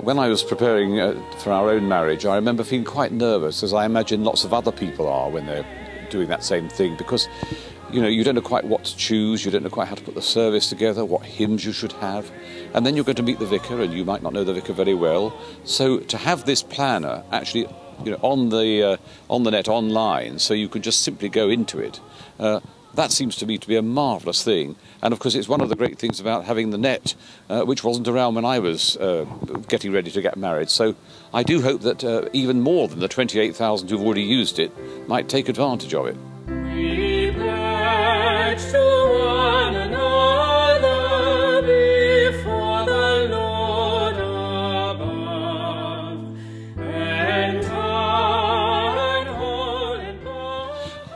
When I was preparing for our own marriage, I remember feeling quite nervous, as I imagine lots of other people are when they're doing that same thing, because you don't know quite what to choose, you don't know quite how to put the service together, what hymns you should have, and then you're going to meet the vicar, and you might not know the vicar very well. So to have this planner actually, on the net online, so you can just simply go into it. That seems to me to be a marvellous thing. And of course it's one of the great things about having the net, which wasn't around when I was getting ready to get married. So I do hope that even more than the 28,000 who've already used it might take advantage of it. We pledge to one another before the Lord above, and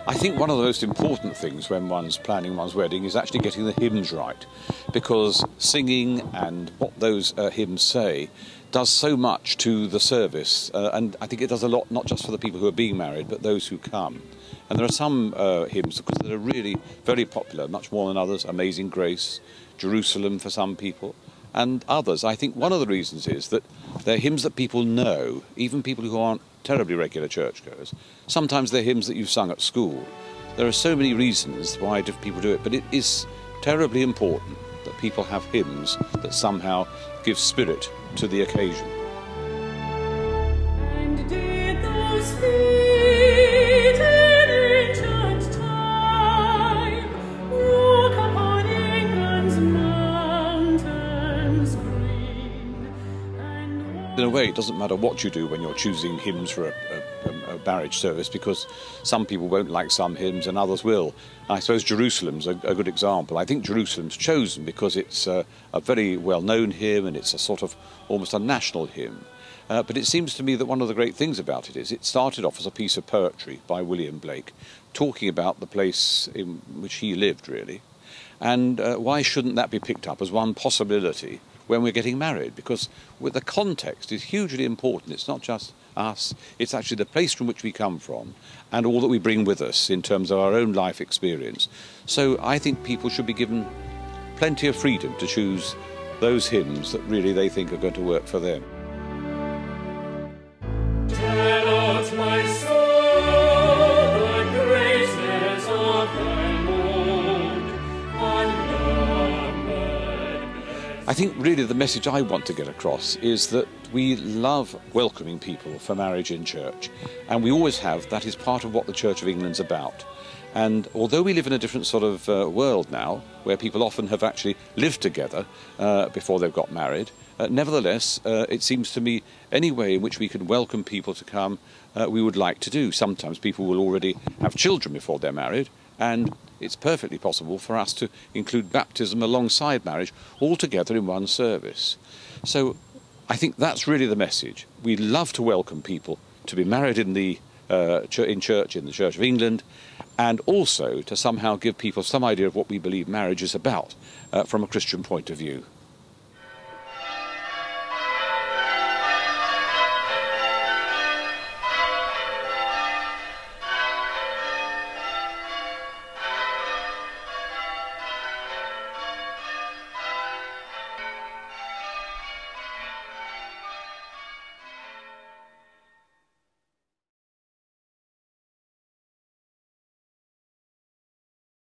I think one of the most important things when one's planning one's wedding is actually getting the hymns right, because singing and what those hymns say does so much to the service, and I think it does a lot, not just for the people who are being married, but those who come. And there are some hymns, of course, that are really very popular, much more than others. Amazing Grace, Jerusalem for some people, and others. I think one of the reasons is that they're hymns that people know, even people who aren't terribly regular churchgoers. Sometimes they're hymns that you've sung at school. There are so many reasons why people do it, but it is terribly important that people have hymns that somehow give spirit to the occasion. And did those feet in ancient time walk upon England's mountains green? In a way, it doesn't matter what you do when you're choosing hymns for a marriage service, because some people won't like some hymns and others will. I suppose Jerusalem's a good example. I think Jerusalem's chosen because it's a very well-known hymn, and it's a sort of almost a national hymn. But it seems to me that one of the great things about it is it started off as a piece of poetry by William Blake, talking about the place in which he lived, really. And why shouldn't that be picked up as one possibility when we're getting married? Because with the context is hugely important. It's not just us, it's actually the place from which we come from and all that we bring with us in terms of our own life experience. So I think people should be given plenty of freedom to choose those hymns that really they think are going to work for them. Tell out, my soul, the greatness of thy Lord, unnumbered. I think really the message I want to get across is that we love welcoming people for marriage in church, and we always have. That is part of what the Church of England's about. And although we live in a different sort of world now, where people often have actually lived together before they've got married, nevertheless, it seems to me any way in which we can welcome people to come, we would like to do. Sometimes people will already have children before they're married, and it's perfectly possible for us to include baptism alongside marriage, all together in one service. So I think that's really the message. We love to welcome people to be married in the Church of England, and also to somehow give people some idea of what we believe marriage is about from a Christian point of view.